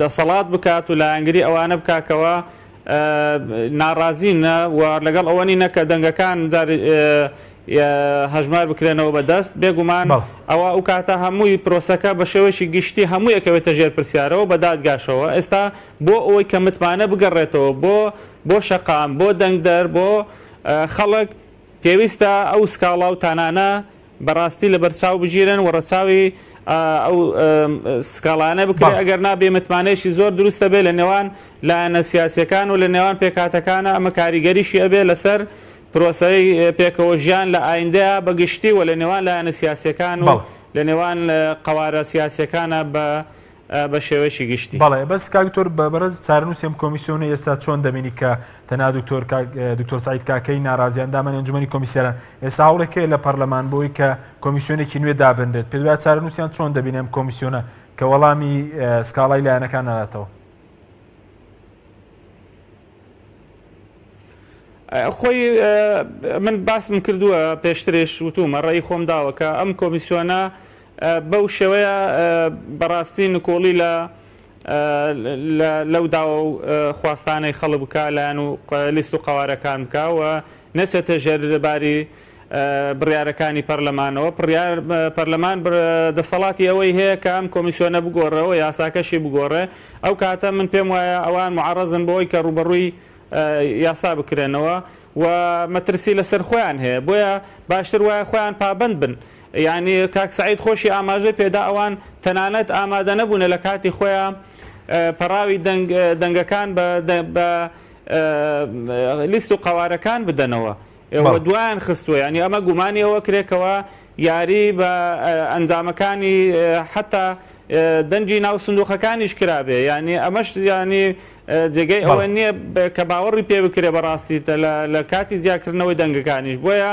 دەسەڵات بکات و لایەنگری ئەوانە بکاکەوە ناڕازینە و لەگەڵ ئەوەنی نەکە دەنگەکان هەژمار بکرێنەوە بەدەست بێگومان ئەوە ئەو کاتە هەمووی پرۆسەکە بە شێوەیەکی گشتی هەموو یەکەوێتە ژێر پرسیارەوە بە دادگاشەوە. ئێستا بۆ ئەوەی کە متمانە بگەڕێتەوە بۆ شەقام بۆ دەنگدەر بۆ خەڵک پێویستە ئەو سکاڵا و تانانە بەڕاستی لە بەرچاو بگیرن و ڕەچاوی ئەو سکاڵانە بکرێت ئەگەر نابێ متمانەیەشی زۆر دروستە بێ لە نێوان لایەنە سیاسیەکان و لە نێوان پێکاتەکانە ئەمە کاریگەریشی ئەبێ لەسەر پرۆسەی پێکەوە ژیان لە ئایندەیە بەگشتی و لە نێوان لایەنە سیاسیەکان و لە نێوان قەوارە سیاسیەکانە بە شێوەیەکی گشتی. بەڵێ بەس کاکتۆر بەبەرز چارنووسیم کۆمیسیۆنە ئێستا چۆن دەبینی کە تەنها دکتۆر سعید کاکەی ناڕازیان دامەنی ئەنجومەنی کۆمیسیۆنەران ئێستا هەوڵێکەیە لە پەرلەمان بۆی کە کۆمیسیۆنێکی نوێ دابنرێت پێ دوای چارنووسیان چۆن دەبینێم کۆمیسیۆنە کە وەڵامی سکاڵای لایەنەکان نەداتەوە؟ خۆی من باسم کردووە پێشترێش وتومە ڕێی خۆم داوە کە ئەم کۆمیسیۆنە بەو شێوەیە بەڕاستی نکۆڵی لەو داوە و خواستانەی خەڵک بکە لایەن و لیست و قەوارەکان بکە و نەچێتە ژێرباری بڕیارەکانی پەرلەمانەوە. پەرلەمان دەسەڵاتی ئەوەی هەیە کە ئەم کۆمیسیۆنە بگۆڕەوە یاساکەشی بگۆڕێ. ئەو کاتە من پێم وایە ئەوان معارەزن بەوەی کە ڕوبەڕووی یاسا بکرێنەوە و مەترسی لەسەر خۆیان هەیە، بۆیە باشتر وایە خۆیان پابند بن. یعنی کاک سعید خۆشی ئاماژە پێدا ئەوان تەنانەت ئامادە نەبوون لە کاتی خۆیان پەراوی دەنگەکان بە لیست و قەوارەکان بدەنەوە دوایان خستووە. ینی ئەمە گومانی ئەوە کرێکەوە یاری بە ئەنجامەکانی حتا دەنجی ناو سندوقەکانیش کرابێ. ینی ئەمەش ینی جێگەی ئەوە نییە کە باوەڕی پێ بکرێ بەڕاستی لە کاتی زیادکردنەوەی دەنگەکانیش بۆیە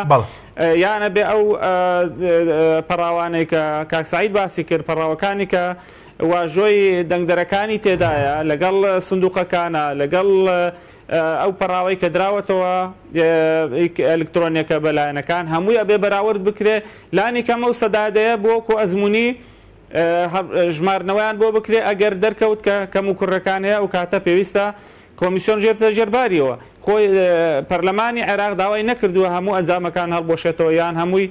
یانە بێ ئەو پەراوانەی کە کاکسعید باسی کرد پەراوەکانی کە واژۆی دەنگدەرەکانی تێدایە لەگەڵ سندوقەکانە لەگەڵ ئەو پەراوەی کە دراوەتەوە ئەلکترۆنیەکە بەلایەنەکان هەمووی ئەبێ بەراورد بکرێ لانی کەمە و سەدادەیە بۆ کۆ ئەزمموی ژمارنەوەیان بۆ بکرێ ئەگەر دەرکەوت کە کەم و کوڕەکان هەیە و کاتە پێویستە کۆمیسیۆن ژێرتە ژێرباریەوە خۆی پەرلەمانی عێراق داوای نەکردووە هەموو ئەنجامەکان هەڵبۆشێتەوە یان هەمووی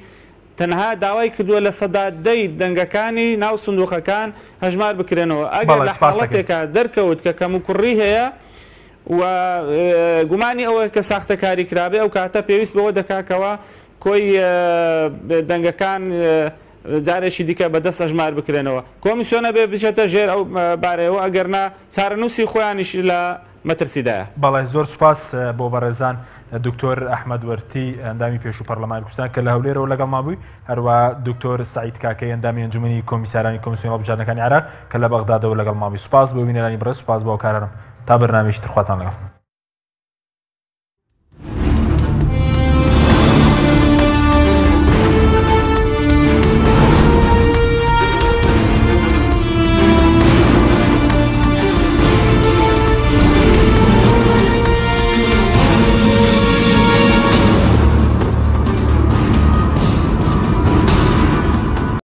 تەنها داوای کردووە لە سەدادەی دەنگەکانی ناو سندوقەکان هەژمار بکرێنەوە ئەگەر لە حاڵەتێکە دەرکەوت کە کەم و کوڕی هەیە و گومانی ئەوە کە ساختەکاری کرابێ ئەو کاتە پێویست بەوە دەکاکەوە کۆی دەنگەکان جارێکی دیکە بەدەست ئەژمار بکرێنەوە کۆمیسیۆنە بێ بچێتە ژێر ئەو بارەیەوە ئەگەرنا چارەنووسی خۆیانیش لە مەترسیدایە. بەڵێ زۆر سوپاس بۆ بەڕێزان دکتۆر ئەحمەد وەرتی ئەندامی پێش و پەرلەمانی کوردستان کە لە هەولێرەوە لەگەڵ مابووی هەروە دکتۆر سعید کاکەی ئەندامی ئەنجومەنی کۆمیسارانی کۆمیسیۆنی هەڵبژاردنەکانی عێراق کە لە بەغدادەوە لەگەڵ مابووی. سوپاس بۆ بینەرانی بەڕێز سوپاس بۆ کارەرم تا بەرنامەیەکی تر خواتان لەگەڵ.